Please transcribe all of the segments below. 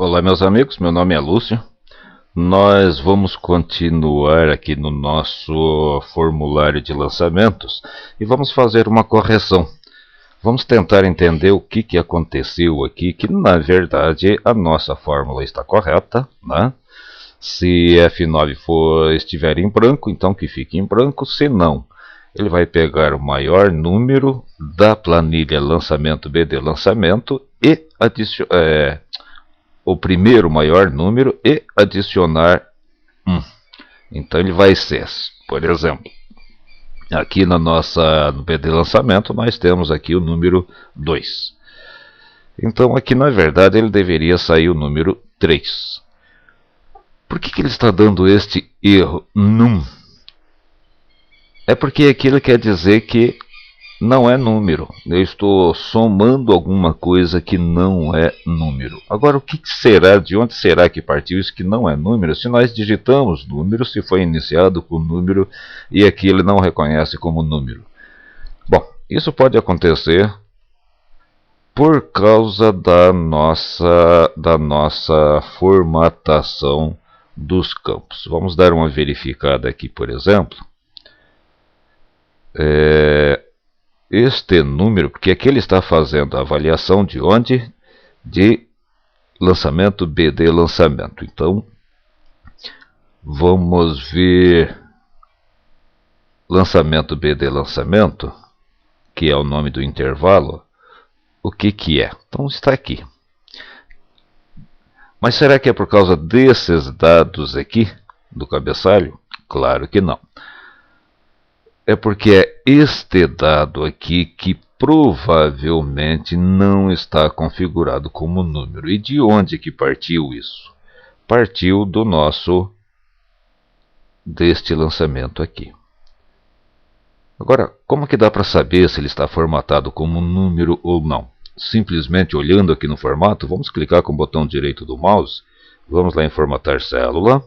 Olá, meus amigos, meu nome é Lúcio. Nós vamos continuar aqui no nosso formulário de lançamentos e vamos fazer uma correção. Vamos tentar entender o que aconteceu aqui, que na verdade a nossa fórmula está correta, né? Se F9 estiver em branco, então que fique em branco. Se não, ele vai pegar o maior número da planilha lançamento BD lançamento e o primeiro maior número e adicionar 1. Então ele vai ser, por exemplo, aqui no BD lançamento nós temos aqui o número 2. Então aqui na verdade ele deveria sair o número 3. Por que ele está dando este erro num? É porque aquilo quer dizer que não é número. Eu estou somando alguma coisa que não é número. Agora, o que será, de onde será que partiu isso que não é número? Se nós digitamos número, se foi iniciado com número e aqui ele não reconhece como número. Bom, isso pode acontecer por causa da nossa formatação dos campos. Vamos dar uma verificada aqui, por exemplo. Este número, porque aqui ele está fazendo a avaliação de onde? De lançamento BD lançamento. Então, vamos ver lançamento BD lançamento, que é o nome do intervalo. O que é? Então está aqui. Mas será que é por causa desses dados aqui, do cabeçalho? Claro que não. É porque é este dado aqui que provavelmente não está configurado como número. E de onde que partiu isso? Partiu deste lançamento aqui. Agora, como que dá para saber se ele está formatado como número ou não? Simplesmente olhando aqui no formato, vamos clicar com o botão direito do mouse, vamos lá em formatar célula.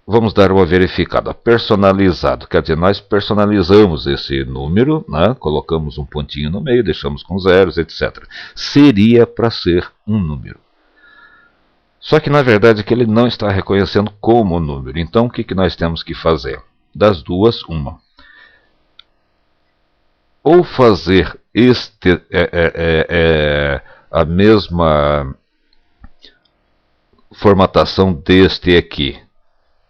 Vamos dar uma verificada. Personalizado, quer dizer, nós personalizamos esse número, né? Colocamos um pontinho no meio, deixamos com zeros, etc. Seria para ser um número. Só que na verdade que ele não está reconhecendo como número. Então o que nós temos que fazer? Das duas, uma. Ou fazer a mesma formatação deste aqui,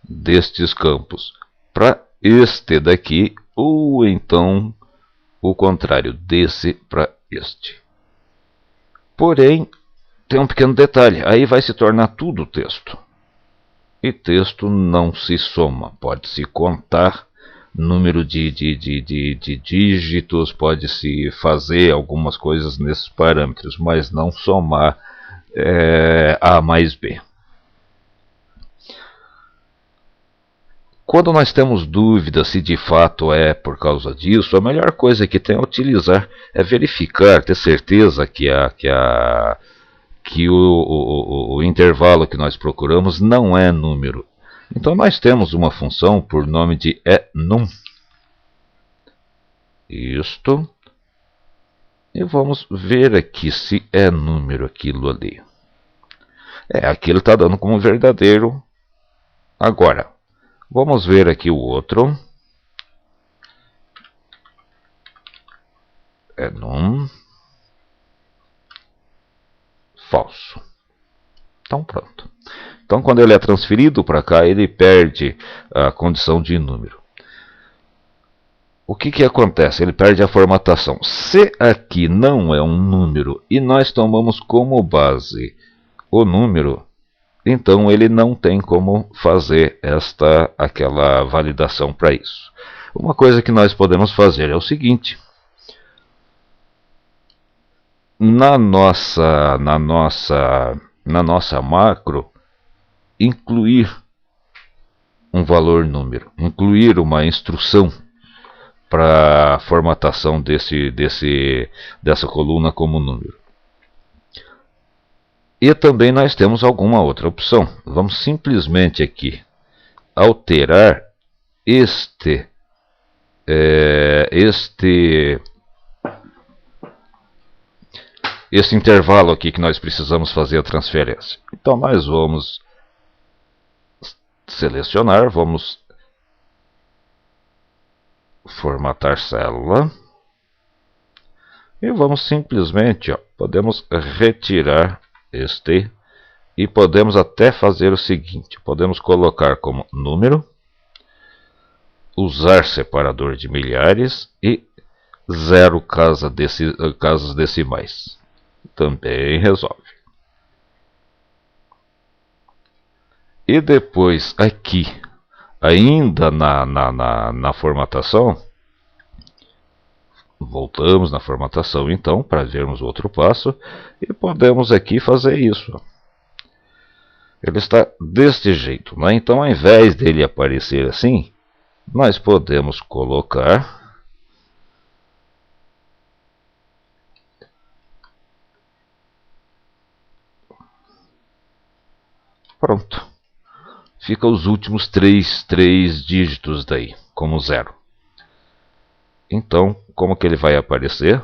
destes campos, para este daqui, ou então o contrário, desse para este. Porém, tem um pequeno detalhe, aí vai se tornar tudo texto. E texto não se soma, pode-se contar número de dígitos, pode-se fazer algumas coisas nesses parâmetros, mas não somar A mais B. Quando nós temos dúvida se de fato é por causa disso, a melhor coisa que tem a utilizar é verificar, ter certeza que o intervalo que nós procuramos não é número. Então nós temos uma função por nome de enum. Isto. E vamos ver aqui se é número aquilo ali. Aqui ele está dando como verdadeiro. Agora, vamos ver aqui o outro. Enum. Falso. Então pronto. Então quando ele é transferido para cá, ele perde a condição de número. O que acontece? Ele perde a formatação. Se aqui não é um número e nós tomamos como base o número, então ele não tem como fazer aquela validação para isso. Uma coisa que nós podemos fazer é o seguinte. Na nossa macro, incluir um valor número, incluir uma instrução para a formatação dessa coluna como número. E também nós temos alguma outra opção. Vamos simplesmente aqui alterar este esse intervalo aqui que nós precisamos fazer a transferência. Então nós vamos selecionar, vamos formatar célula e vamos simplesmente, podemos retirar este e podemos até fazer o seguinte, podemos colocar como número, usar separador de milhares e 0 casas decimais. Também resolve. E depois aqui, ainda na formatação, voltamos na formatação então para vermos o outro passo e podemos aqui fazer isso. Ele está deste jeito, né? Então ao invés dele aparecer assim, nós podemos colocar pronto. Fica os últimos três dígitos daí, como 0. Então, como que ele vai aparecer?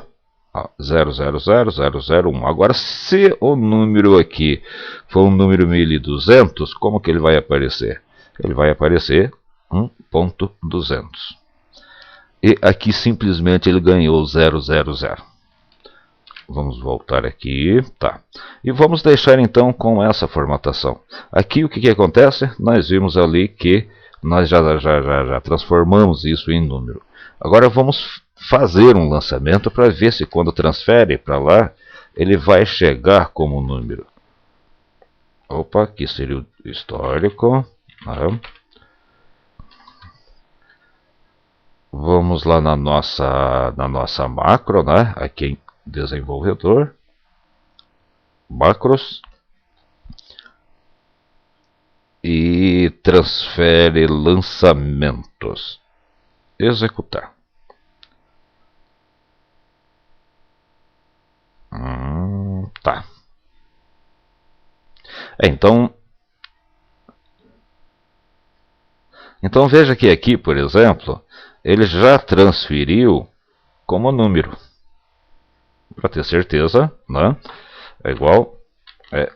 000001. Agora, se o número aqui for um número 1200, como que ele vai aparecer? Ele vai aparecer 1.200. E aqui simplesmente ele ganhou 000. Vamos voltar aqui, tá. E vamos deixar então com essa formatação. Aqui o que acontece? Nós vimos ali que nós já transformamos isso em número. Agora vamos fazer um lançamento para ver se quando transfere para lá, ele vai chegar como número. Opa, aqui seria o histórico. Vamos lá na nossa macro, né? Aqui em desenvolvedor, macros, e transfere lançamentos. Executar. Tá. Então veja que aqui, por exemplo, ele já transferiu como número. Para ter certeza, né? É igual é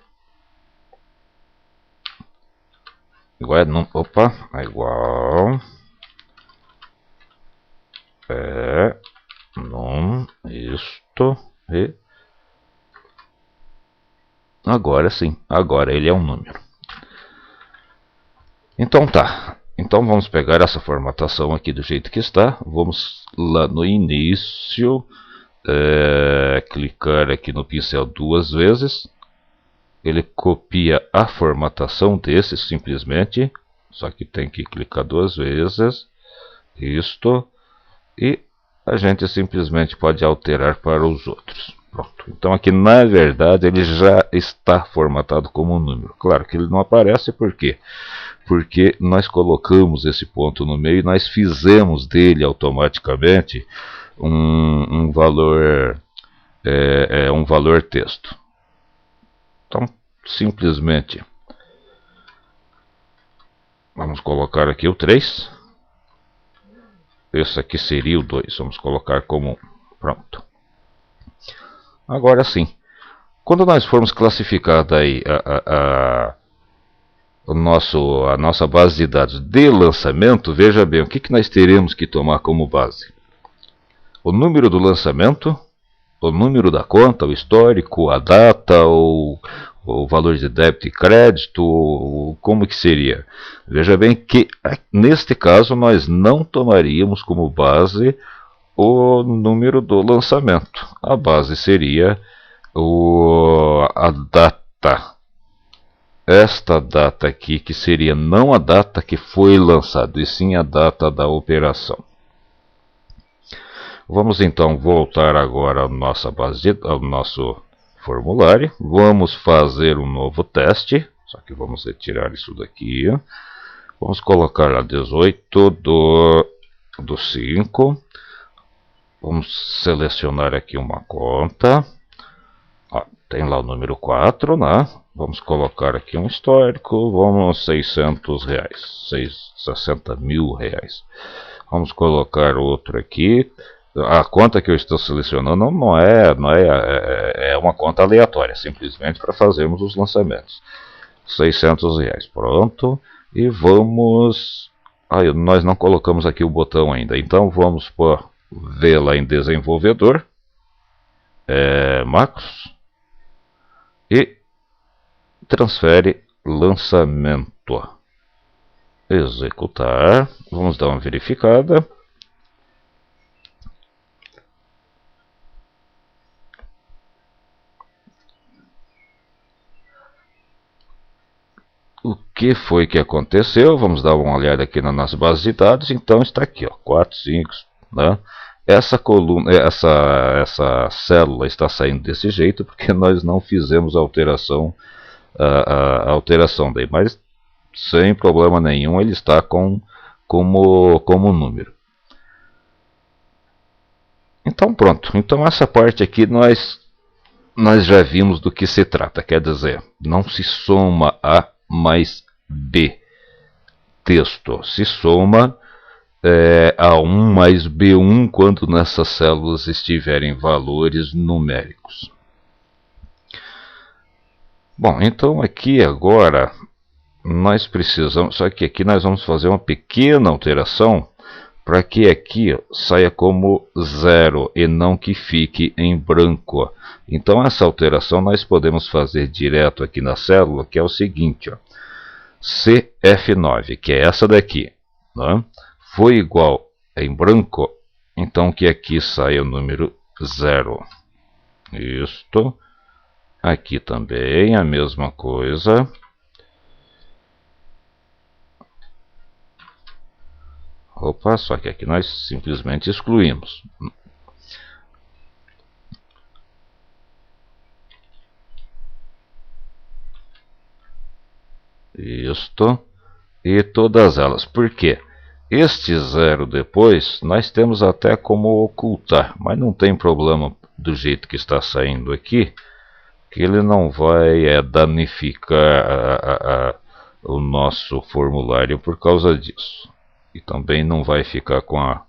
igual isto e agora sim, agora ele é um número. Então tá. Então vamos pegar essa formatação aqui do jeito que está. Vamos lá no início, clicar aqui no pincel 2 vezes. Ele copia a formatação desse simplesmente. Só que tem que clicar 2 vezes. Isto. E a gente simplesmente pode alterar para os outros. Pronto. Então aqui na verdade ele já está formatado como um número. Claro que ele não aparece, por quê? Porque nós colocamos esse ponto no meio e nós fizemos dele automaticamente um valor texto. Então simplesmente vamos colocar aqui o 3. Esse aqui seria o 2. Vamos colocar como 1. Pronto. Agora sim. Quando nós formos classificar daí a nossa base de dados de lançamento, veja bem, o que nós teremos que tomar como base? O número do lançamento, o número da conta, o histórico, a data, o valor de débito e crédito, como que seria? Veja bem que neste caso nós não tomaríamos como base o número do lançamento. A base seria a data. Esta data aqui, que seria não a data que foi lançado, e sim a data da operação. Vamos então voltar agora à nossa base, ao nosso formulário. Vamos fazer um novo teste, só que vamos retirar isso daqui. Vamos colocar lá 18 do 5. Vamos selecionar aqui uma conta. Tem lá o número 4, né? Vamos colocar aqui um histórico. Vamos R$600, 60 mil reais. Vamos colocar outro aqui. a conta que eu estou selecionando é uma conta aleatória, simplesmente para fazermos os lançamentos. R$ 600, pronto. E vamos... nós não colocamos aqui o botão ainda, então vamos por vê-la em desenvolvedor, macros, e transfere lançamento. Executar, vamos dar uma verificada. O que foi que aconteceu? Vamos dar uma olhada aqui na nossa base de dados. Então está aqui, ó, 4, 5, né? Essa coluna, essa célula está saindo desse jeito porque nós não fizemos a alteração, daí, mas sem problema nenhum ele está como número. Então pronto. Então essa parte aqui nós já vimos do que se trata. Quer dizer, não se soma A mais B texto, se soma A1 mais B1 quando nessas células estiverem valores numéricos. Bom, então aqui agora nós precisamos, só que aqui nós vamos fazer uma pequena alteração para que aqui saia como 0 e não que fique em branco. Então essa alteração nós podemos fazer direto aqui na célula, que é o seguinte, ó, CF9, que é essa daqui, né? Foi igual em branco, então que aqui saia o número 0. Isto. Aqui também a mesma coisa. Opa, só que aqui nós simplesmente excluímos. Isto. E todas elas. Por quê? Este 0 depois, nós temos até como ocultar. Mas não tem problema do jeito que está saindo aqui. Que ele não vai danificar o nosso formulário por causa disso. E também não vai ficar com a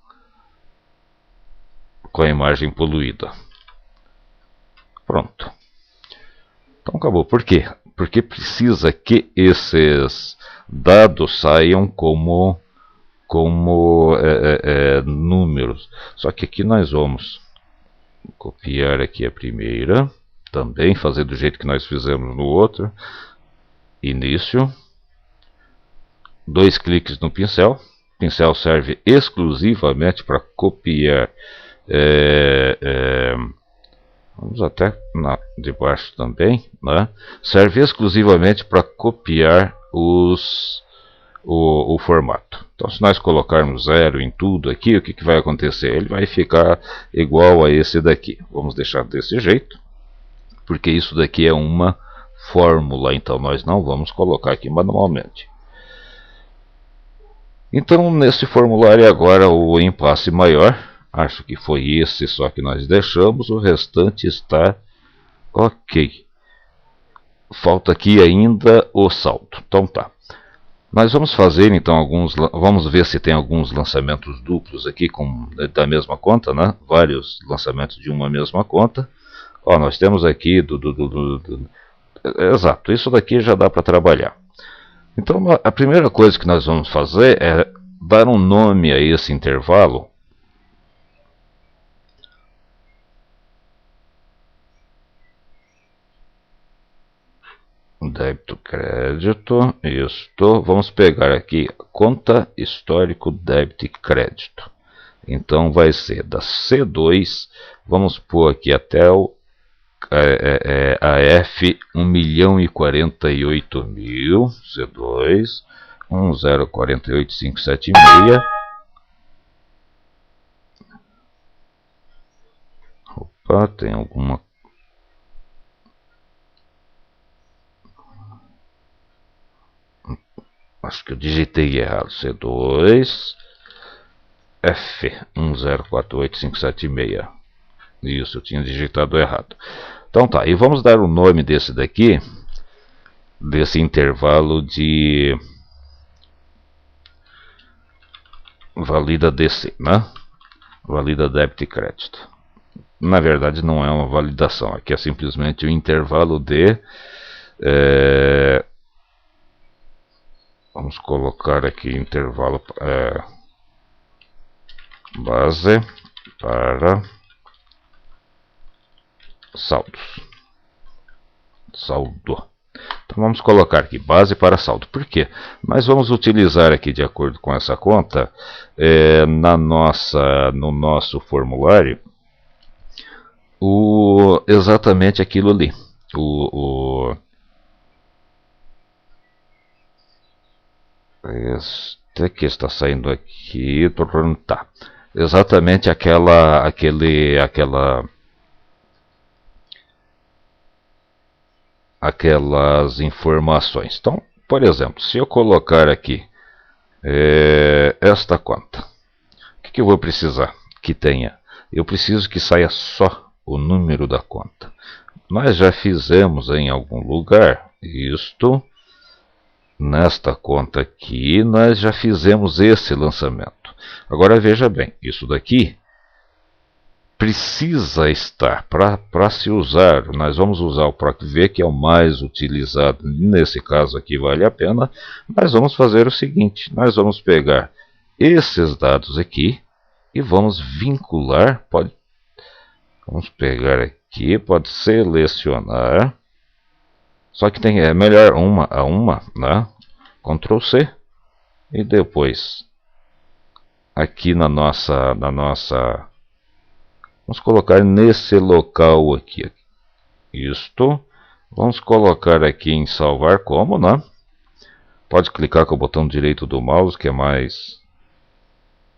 imagem poluída. Pronto. Então acabou. Por quê? Porque precisa que esses dados saiam como números. Só que aqui nós vamos copiar aqui a primeira. Também fazer do jeito que nós fizemos no outro. Início. 2 cliques no pincel. O pincel serve exclusivamente para copiar. Vamos até de baixo também, né? Serve exclusivamente para copiar o formato. Então, se nós colocarmos 0 em tudo aqui, o que vai acontecer? Ele vai ficar igual a esse daqui. Vamos deixar desse jeito, porque isso daqui é uma fórmula, então nós não vamos colocar aqui manualmente. Então, nesse formulário agora, o impasse maior, acho que foi esse só que nós deixamos, o restante está ok. Falta aqui ainda o saldo. Então tá. Nós vamos fazer então vamos ver se tem alguns lançamentos duplos aqui da mesma conta, né? Vários lançamentos de uma mesma conta. Ó, nós temos aqui exato, isso daqui já dá para trabalhar. Então a primeira coisa que nós vamos fazer é dar um nome a esse intervalo. Débito, crédito, isto. Vamos pegar aqui conta, histórico, débito e crédito. Então vai ser da C2, vamos pôr aqui até a F 1.048.000, C2, 1048576. Opa, tem alguma... Acho que eu digitei errado. C2 F 1048576. Isso, eu tinha digitado errado. Então tá, e vamos dar o nome desse daqui, desse intervalo de valida DC, né? valida débito e crédito. Na verdade não é uma validação, aqui é simplesmente o intervalo de vamos colocar aqui intervalo base para saldos. Saldo. Então vamos colocar aqui base para saldo. Por quê? Nós vamos utilizar aqui, de acordo com essa conta, no nosso formulário, exatamente aquilo ali. Este que está saindo aqui, tá. Exatamente aquelas informações. Então, por exemplo, se eu colocar aqui esta conta, o que eu vou precisar que tenha? Eu preciso que saia só o número da conta. Nós já fizemos em algum lugar isto. Nesta conta aqui, nós já fizemos esse lançamento. Agora veja bem, isso daqui precisa estar, para se usar, nós vamos usar o PROC-V, que é o mais utilizado, nesse caso aqui vale a pena. Nós vamos fazer o seguinte, nós vamos pegar esses dados aqui e vamos vincular, vamos pegar aqui, pode selecionar, só que é melhor uma a uma, né? Ctrl C e depois aqui na nossa vamos colocar nesse local aqui, isto, vamos colocar aqui em salvar como, né? Pode clicar com o botão direito do mouse, que é mais,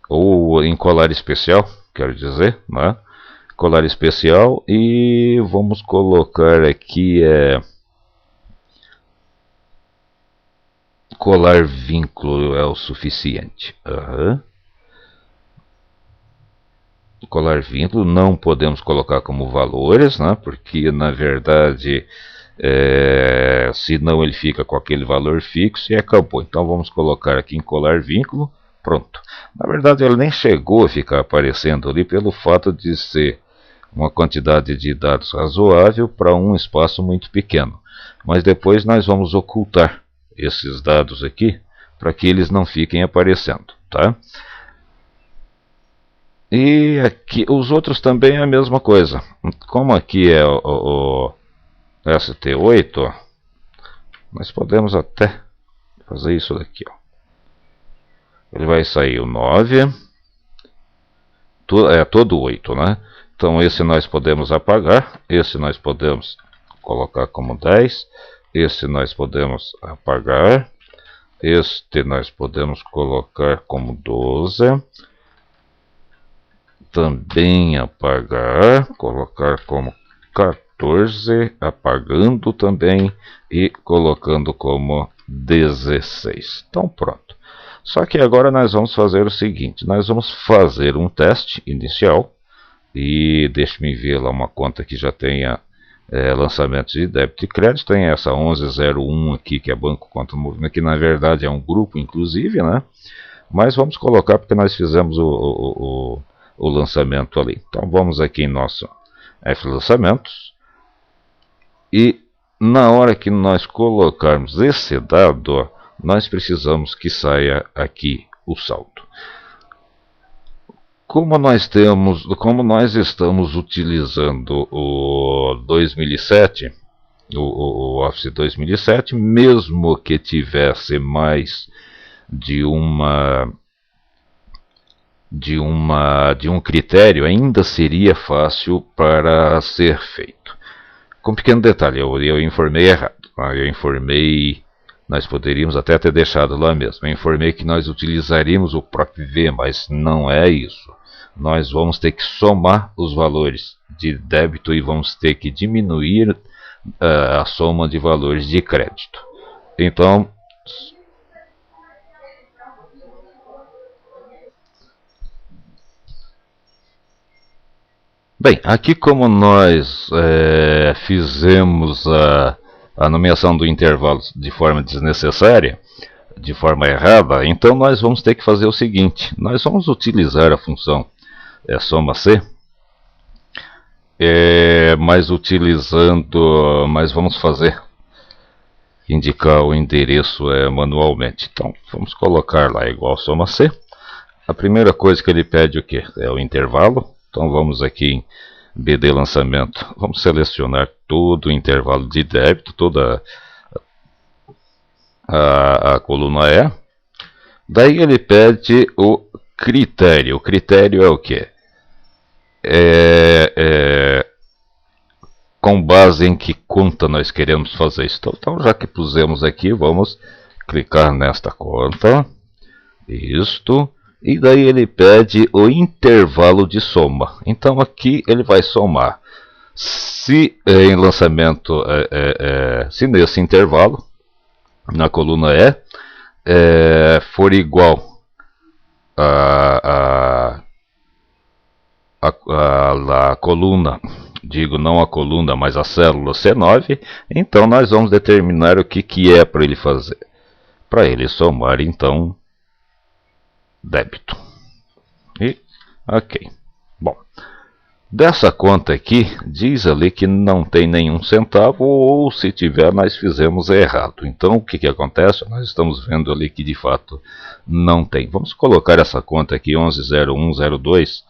ou em colar especial, quero dizer, né? Colar especial, e vamos colocar aqui colar vínculo é o suficiente. Colar vínculo não podemos colocar como valores, né? Porque na verdade senão ele fica com aquele valor fixo e acabou. Então vamos colocar aqui em colar vínculo, pronto. Na verdade ele nem chegou a ficar aparecendo ali pelo fato de ser uma quantidade de dados razoável para um espaço muito pequeno. Mas depois nós vamos ocultar esses dados aqui para que eles não fiquem aparecendo, tá? E aqui os outros também é a mesma coisa. Como aqui é o ST8, nós podemos até fazer isso daqui, ó. Ele vai sair o 9, todo 8, né? Então esse nós podemos apagar, esse nós podemos colocar como 10, esse nós podemos apagar, este nós podemos colocar como 12, também apagar, colocar como 14, apagando também e colocando como 16. Então pronto. Só que agora nós vamos fazer o seguinte, nós vamos fazer um teste inicial, e deixe-me ver lá uma conta que já tenha lançamentos de débito e crédito. Tem essa 1101 aqui, que é Banco Conta Movimento, que na verdade é um grupo inclusive, né? Mas vamos colocar porque nós fizemos o lançamento ali. Então vamos aqui em nosso F lançamentos, e na hora que nós colocarmos esse dado, nós precisamos que saia aqui o saldo. Como nós estamos utilizando o 2007, o Office 2007, mesmo que tivesse mais de um critério, ainda seria fácil para ser feito. Com um pequeno detalhe, eu informei errado. Nós poderíamos até ter deixado lá mesmo. Eu informei que nós utilizaríamos o PROC-V, mas não é isso. Nós vamos ter que somar os valores de débito e vamos ter que diminuir a soma de valores de crédito. Então, bem, aqui como nós fizemos a nomeação do intervalo de forma desnecessária, de forma errada, então nós vamos ter que fazer o seguinte, nós vamos utilizar a função soma C, mas vamos indicar o endereço manualmente. Então vamos colocar lá igual soma C. A primeira coisa que ele pede o que? É o intervalo. Então vamos aqui em BD lançamento, vamos selecionar todo o intervalo de débito, toda a coluna E. Daí ele pede o critério. O critério é o que? Com base em que conta nós queremos fazer isso. Então, já que pusemos aqui, vamos clicar nesta conta. Isto. E daí ele pede o intervalo de soma. Então aqui ele vai somar. Se em lançamento, se nesse intervalo, na coluna E, for igual a coluna, digo não a coluna, mas a célula C9, então nós vamos determinar o que é para ele fazer. Para ele somar, então, débito. E ok. Bom, dessa conta aqui, diz ali que não tem nenhum centavo, ou se tiver, nós fizemos errado. Então, o que acontece? Nós estamos vendo ali que de fato não tem. Vamos colocar essa conta aqui, 110102.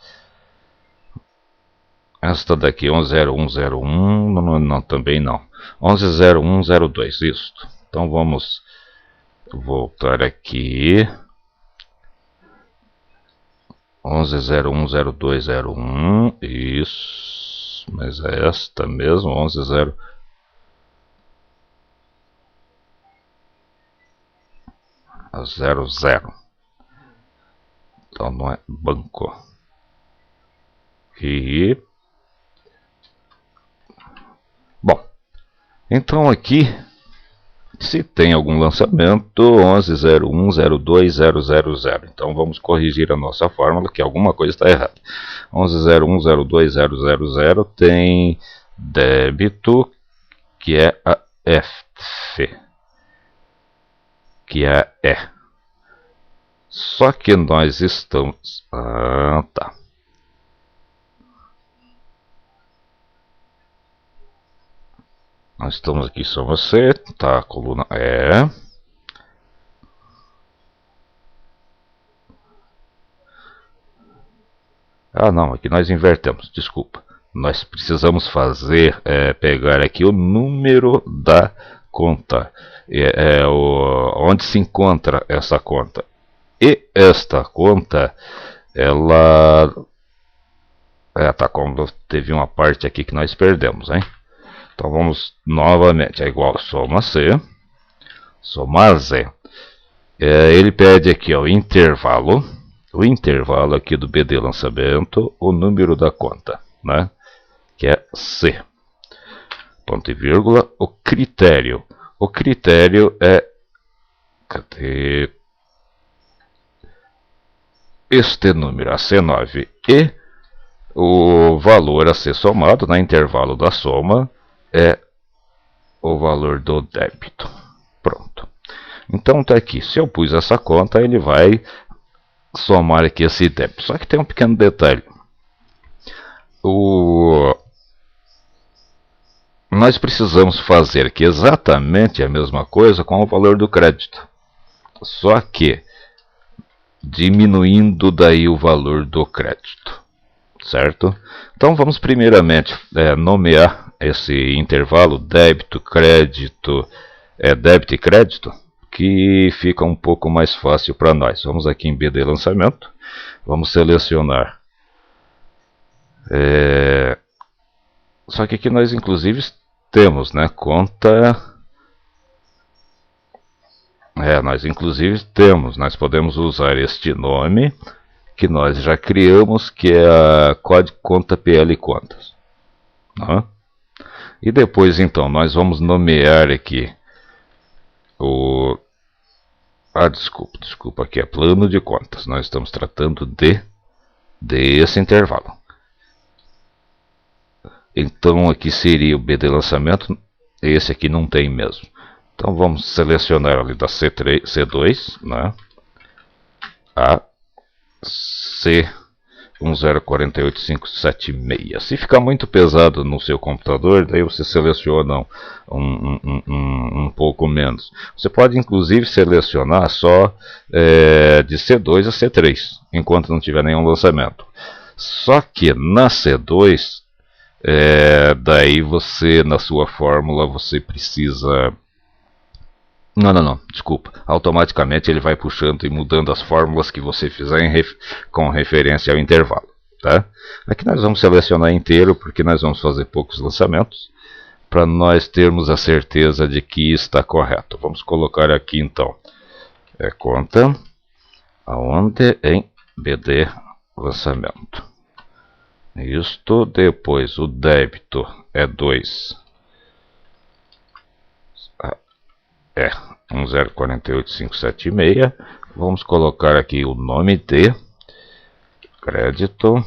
Esta daqui, 110101, não, também não. 110102, isso. Então vamos voltar aqui. 11010201, isso, mas é esta mesmo, 11000. Então não é banco. E bom, então aqui, se tem algum lançamento, 11010200. Então vamos corrigir a nossa fórmula, que alguma coisa está errada. 11010200 tem débito, que é a F, que é E. Só que nós estamos... tá. Nós estamos aqui, soma C, tá, a coluna E. Não, aqui nós invertemos, desculpa. Nós precisamos fazer, pegar aqui o número da conta. Onde se encontra essa conta. E esta conta, ela... tá, como teve uma parte aqui que nós perdemos, hein? Então vamos novamente, é igual soma C, somar Z. Ele pede aqui o intervalo aqui do BD lançamento, o número da conta, né? Que é C. Ponto e vírgula, o critério. O critério é... Cadê? Este número, a C9, e o valor a ser somado, na intervalo da soma, é o valor do débito. Pronto. Então tá aqui. Se eu pus essa conta, ele vai somar aqui esse débito. Só que tem um pequeno detalhe. Nós precisamos fazer aqui exatamente a mesma coisa com o valor do crédito. Só que diminuindo daí o valor do crédito. Certo? Então vamos primeiramente nomear esse intervalo débito, crédito, débito e crédito, que fica um pouco mais fácil para nós. Vamos aqui em BD lançamento, vamos selecionar. Só que aqui nós inclusive temos, né, conta. Nós inclusive temos, nós podemos usar este nome que nós já criamos, que é a código conta PL contas. E depois então nós vamos nomear aqui o... desculpa, aqui é plano de contas. Nós estamos tratando desse intervalo. Então aqui seria o BD lançamento, esse aqui não tem mesmo. Então vamos selecionar ali da C2, né? A C 1048576. Se ficar muito pesado no seu computador, daí você seleciona um pouco menos. Você pode inclusive selecionar só de C2 a C3, enquanto não tiver nenhum lançamento. Só que na C2, daí você, na sua fórmula, você precisa... Não, desculpa. Automaticamente ele vai puxando e mudando as fórmulas que você fizer com referência ao intervalo. Tá? Aqui nós vamos selecionar inteiro, porque nós vamos fazer poucos lançamentos, para nós termos a certeza de que está correto. Vamos colocar aqui então, conta, aonde em BD lançamento. Isto, depois o débito é 2. 1048576. Vamos colocar aqui o nome de crédito,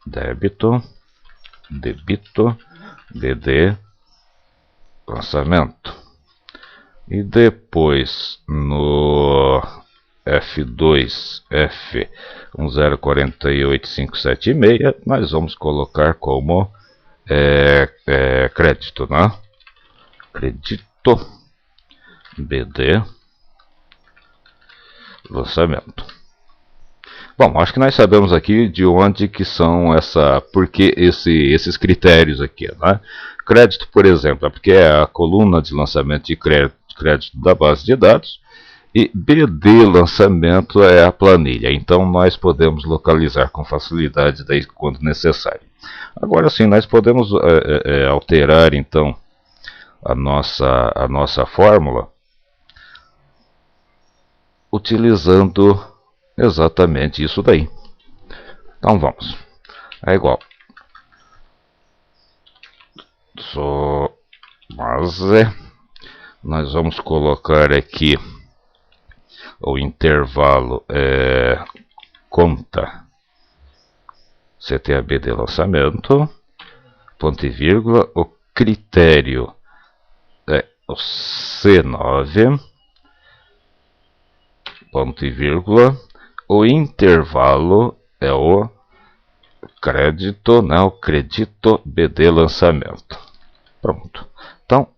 débito, debito, BD, lançamento. E depois no F2, F1048576, nós vamos colocar como crédito, né? Crédito, BD, lançamento. Bom, acho que nós sabemos aqui de onde que são porque esses critérios aqui, né? Crédito, por exemplo, é porque é a coluna de lançamento de crédito da base de dados, e BD lançamento é a planilha. Então nós podemos localizar com facilidade daí quando necessário. Agora sim, nós podemos alterar então a nossa fórmula utilizando exatamente isso daí. Então vamos. É igual. Nós vamos colocar aqui o intervalo conta CTAB de lançamento, ponto e vírgula, o critério é o C9, ponto e vírgula, o intervalo é o crédito, né, o crédito BD lançamento. Pronto. Então,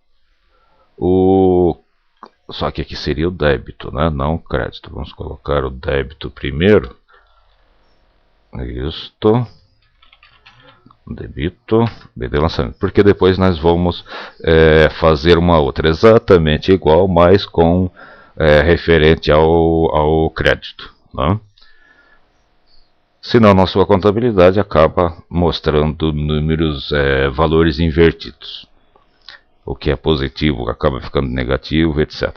só que aqui seria o débito, né, não o crédito. Vamos colocar o débito primeiro. Isto. Debito, BD lançamento. Porque depois nós vamos fazer uma outra exatamente igual, mas com referente ao crédito, né? Senão na sua contabilidade acaba mostrando números, valores invertidos. O que é positivo acaba ficando negativo, etc.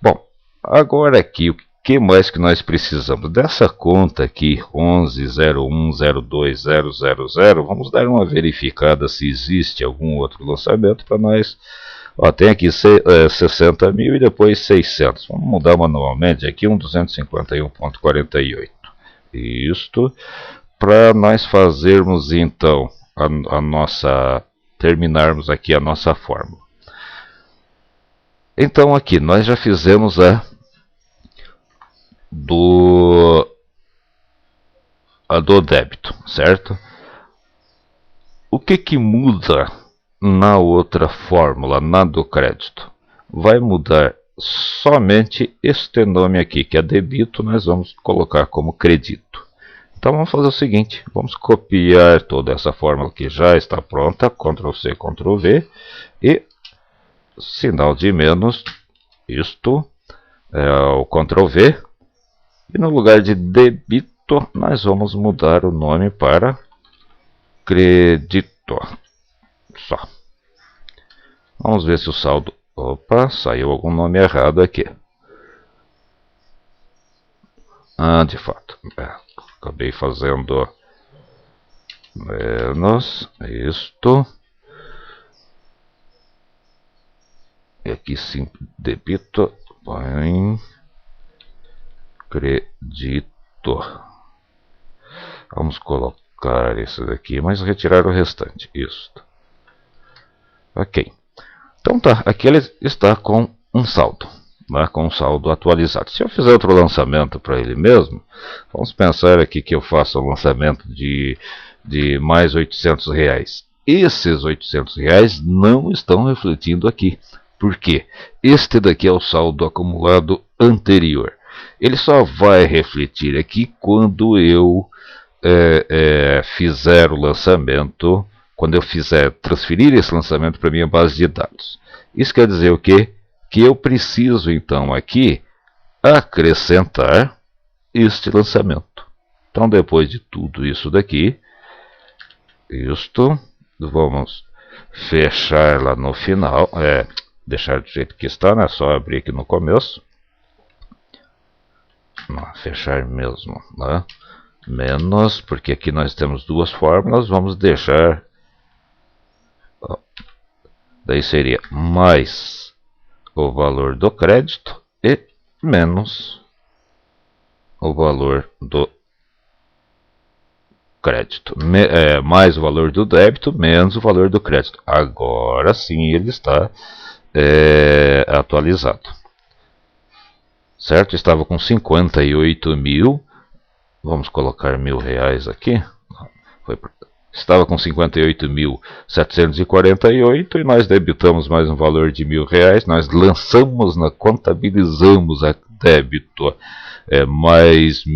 Bom, agora aqui o que mais que nós precisamos? Dessa conta aqui, 1101020000, vamos dar uma verificada se existe algum outro lançamento para nós. Tem aqui 60 mil e depois 600. Vamos mudar manualmente aqui, 251.48. Isto, para nós fazermos então terminarmos aqui a nossa fórmula. Então aqui nós já fizemos a do débito, certo? O que muda na outra fórmula, na do crédito? Vai mudar somente este nome aqui, que é débito, nós vamos colocar como crédito. Então vamos fazer o seguinte, vamos copiar toda essa fórmula que já está pronta, Ctrl C, Ctrl V, e sinal de menos, isto, o Ctrl V, e no lugar de débito, nós vamos mudar o nome para crédito. Só. Vamos ver se o saldo... Opa, saiu algum nome errado aqui. De fato. Acabei fazendo menos isto. E aqui sim, débito. Põe crédito. Vamos colocar isso daqui, mas retirar o restante. Isso. Ok. Então tá, aqui ele está com um saldo, né, com o saldo atualizado. Se eu fizer outro lançamento para ele mesmo, vamos pensar aqui que eu faço um lançamento de mais R$ 800. Esses R$ 800 não estão refletindo aqui. Por quê? Este daqui é o saldo acumulado anterior. Ele só vai refletir aqui quando eu fizer o lançamento, quando eu fizer transferir esse lançamento para minha base de dados. Isso quer dizer o quê? Que eu preciso então aqui acrescentar este lançamento. Então, depois de tudo isso daqui, vamos fechar lá no final, deixar do jeito que está, né? Só abrir aqui no começo. Não, fechar mesmo, né? Menos, porque aqui nós temos duas fórmulas, vamos deixar, ó, daí seria mais o valor do crédito e menos o valor do crédito, mais o valor do débito menos o valor do crédito. Agora sim ele está atualizado, certo? Estava com 58 mil. Vamos colocar R$ 1.000 aqui. Estava com 58.748 e nós debitamos mais um valor de R$ 1.000. Nós lançamos, contabilizamos a débito mais R$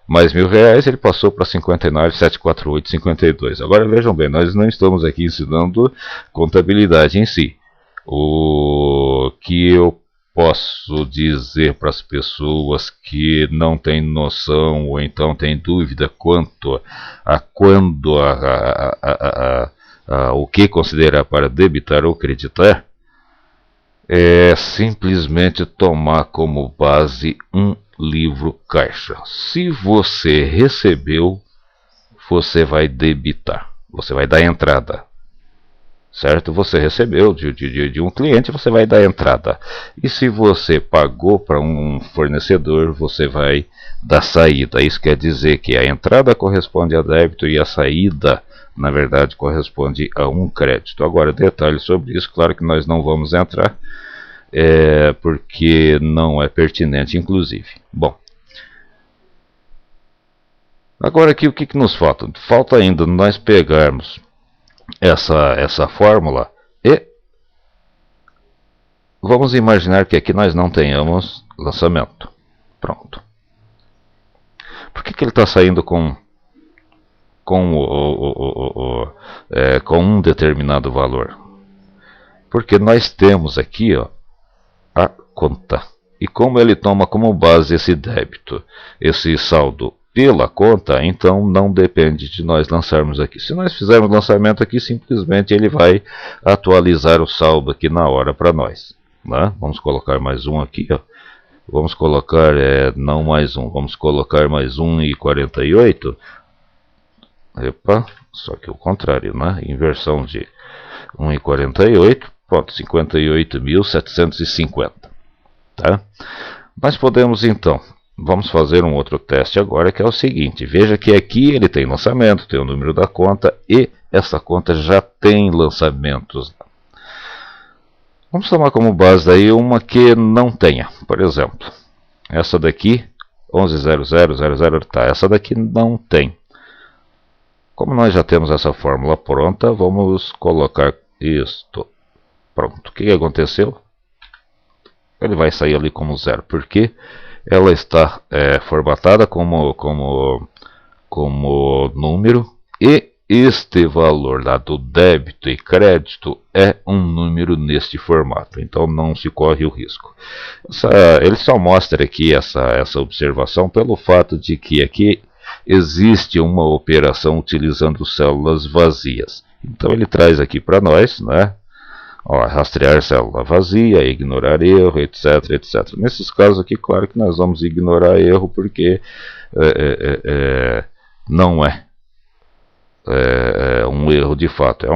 1.000. Ele passou para 59.748,52. Agora vejam bem, nós não estamos aqui ensinando contabilidade em si. O que eu posso dizer para as pessoas que não têm noção ou então têm dúvida quanto a o que considerar para debitar ou creditar, é simplesmente tomar como base um livro caixa. Se você recebeu, você vai debitar, você vai dar entrada. Certo? Você recebeu de um cliente, você vai dar entrada. E se você pagou para um fornecedor, você vai dar saída. Isso quer dizer que a entrada corresponde a débito e a saída, na verdade, corresponde a um crédito. Agora, detalhes sobre isso, claro que nós não vamos entrar, porque não é pertinente, inclusive. Bom, agora aqui o que nos falta? Falta ainda nós pegarmos essa fórmula e vamos imaginar que aqui nós não tenhamos lançamento. Pronto. Por que ele está saindo com um determinado valor? Porque nós temos aqui, ó, a conta. E como ele toma como base esse débito, esse saldo pela conta, então não depende de nós lançarmos aqui. Se nós fizermos lançamento aqui, simplesmente ele vai atualizar o saldo aqui na hora para nós, né? Vamos colocar mais um aqui, ó. Vamos colocar, não mais um, vamos colocar mais 1,48. Epa, só que o contrário, né? Inversão de 1,48, pronto, 58.750, tá? Nós podemos então, vamos fazer um outro teste agora, que é o seguinte. Veja que aqui ele tem lançamento, tem o número da conta e essa conta já tem lançamentos. Vamos tomar como base daí uma que não tenha. Por exemplo, essa daqui, 110000, tá, essa daqui não tem. Como nós já temos essa fórmula pronta, vamos colocar isto. Pronto, o que aconteceu? Ele vai sair ali como zero, porque ela está formatada como número, e este valor lá do débito e crédito é um número neste formato, então não se corre o risco. Ele só mostra aqui essa observação pelo fato de que aqui existe uma operação utilizando células vazias. Então ele traz aqui para nós, né? Ó, rastrear célula vazia, ignorar erro, etc, etc. Nesses casos aqui, claro que nós vamos ignorar erro, porque não é um erro de fato, é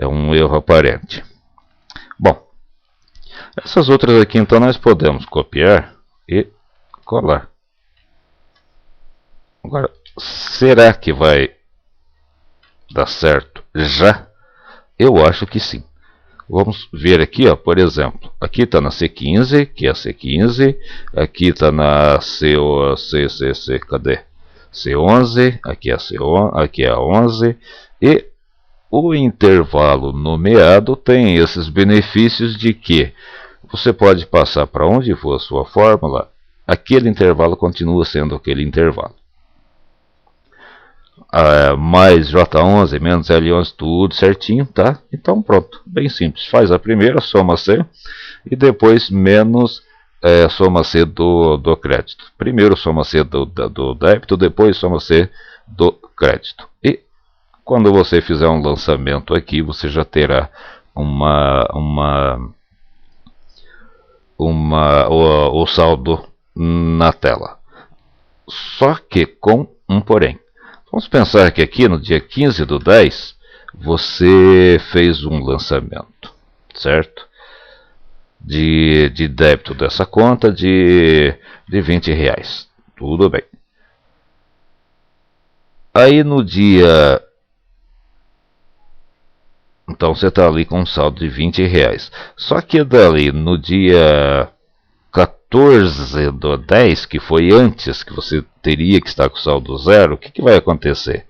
um erro aparente. Bom, essas outras aqui então nós podemos copiar e colar. Agora, será que vai dar certo já? Eu acho que sim. Vamos ver aqui, ó, por exemplo, aqui está na C15, que é a C15, aqui está na cadê? C11, aqui é a C11, aqui é a 11, e o intervalo nomeado tem esses benefícios de que você pode passar para onde for a sua fórmula, aquele intervalo continua sendo aquele intervalo. Mais J11 menos L11, tudo certinho, tá? Então pronto, bem simples. Faz a primeira, soma C, e depois menos soma C do crédito. Primeiro soma C do débito, depois soma C do crédito. E quando você fizer um lançamento aqui, você já terá o saldo na tela. Só que com um porém. Vamos pensar que aqui no dia 15 do 10, você fez um lançamento, certo? De débito dessa conta de R$20. Tudo bem. Aí no dia... Então você está ali com um saldo de R$20. Só que dali no dia 14 do 10, que foi antes que você teria que estar com saldo zero, o que vai acontecer?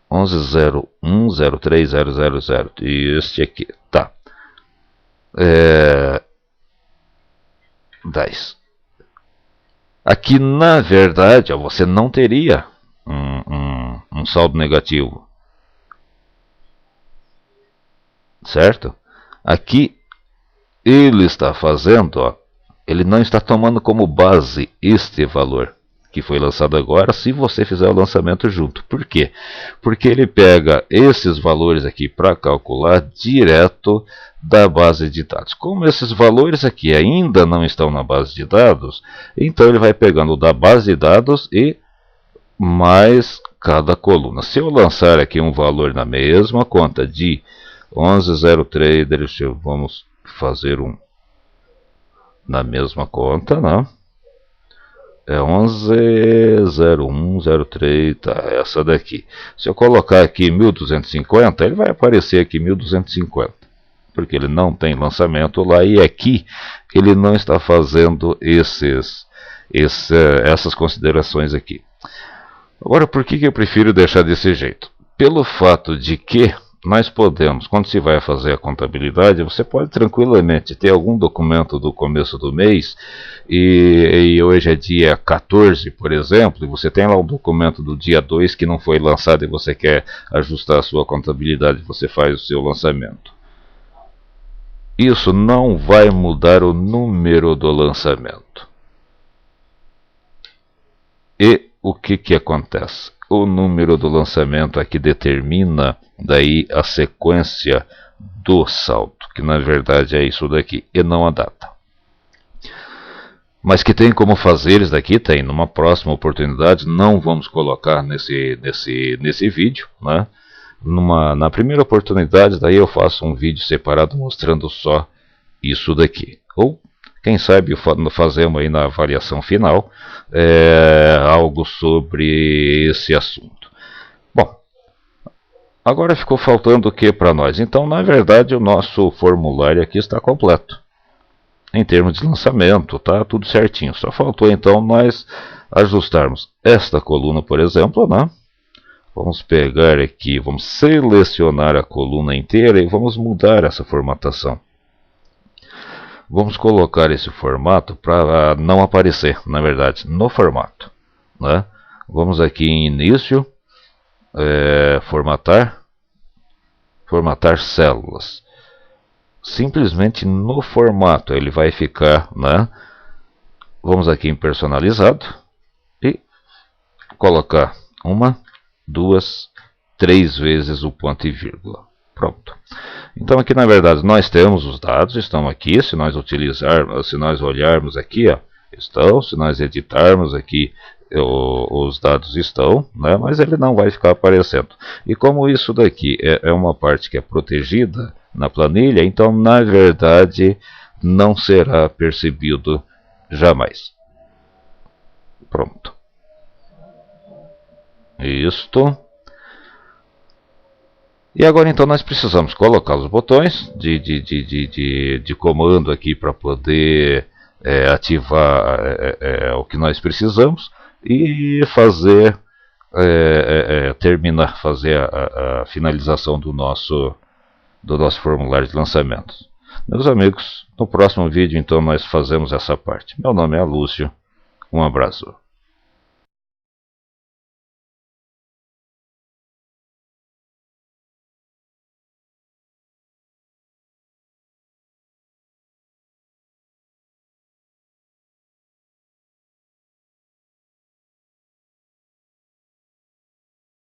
11010300, este aqui, tá. 10. Aqui na verdade você não teria um saldo negativo, certo? Aqui ele está fazendo, ó, ele não está tomando como base este valor que foi lançado agora, se você fizer o lançamento junto. Por quê? Porque ele pega esses valores aqui para calcular direto da base de dados. Como esses valores aqui ainda não estão na base de dados, então ele vai pegando da base de dados e mais cada coluna. Se eu lançar aqui um valor na mesma conta de 1103, vamos fazer um na mesma conta, né? É 110103, tá, essa daqui. Se eu colocar aqui 1250, ele vai aparecer aqui 1250, porque ele não tem lançamento lá, e aqui ele não está fazendo essas considerações aqui. Agora, por que eu prefiro deixar desse jeito? Pelo fato de que nós podemos, quando se vai fazer a contabilidade, você pode tranquilamente ter algum documento do começo do mês, e hoje é dia 14, por exemplo, e você tem lá um documento do dia 2 que não foi lançado e você quer ajustar a sua contabilidade, você faz o seu lançamento. Isso não vai mudar o número do lançamento. E o que acontece? O número do lançamento aqui determina daí a sequência do saldo, que na verdade é isso daqui, e não a data. Mas que tem como fazer isso daqui, tem numa próxima oportunidade, não vamos colocar nesse vídeo, né? Na primeira oportunidade, daí eu faço um vídeo separado mostrando só isso daqui. Ou, quem sabe, fazemos aí na avaliação final algo sobre esse assunto. Bom, agora ficou faltando o que para nós? Então, na verdade, o nosso formulário aqui está completo. Em termos de lançamento, tá tudo certinho. Só faltou então nós ajustarmos esta coluna, por exemplo, né? Vamos pegar aqui, vamos selecionar a coluna inteira e vamos mudar essa formatação. Vamos colocar esse formato para não aparecer, na verdade, no formato, né? Vamos aqui em início, formatar células. Simplesmente no formato ele vai ficar, né? Vamos aqui em personalizado e colocar 1, 2, 3 vezes o ponto e vírgula. Pronto. Então aqui na verdade nós temos os dados, estão aqui. Se nós olharmos aqui, ó, estão. Se nós editarmos aqui, os dados estão, né? Mas ele não vai ficar aparecendo. E como isso daqui é uma parte que é protegida na planilha, então na verdade não será percebido jamais. Pronto. Isto. E agora então nós precisamos colocar os botões de comando aqui para poder ativar o que nós precisamos e fazer fazer a finalização do nosso formulário de lançamento. Meus amigos, no próximo vídeo então nós fazemos essa parte. Meu nome é Lúcio, um abraço.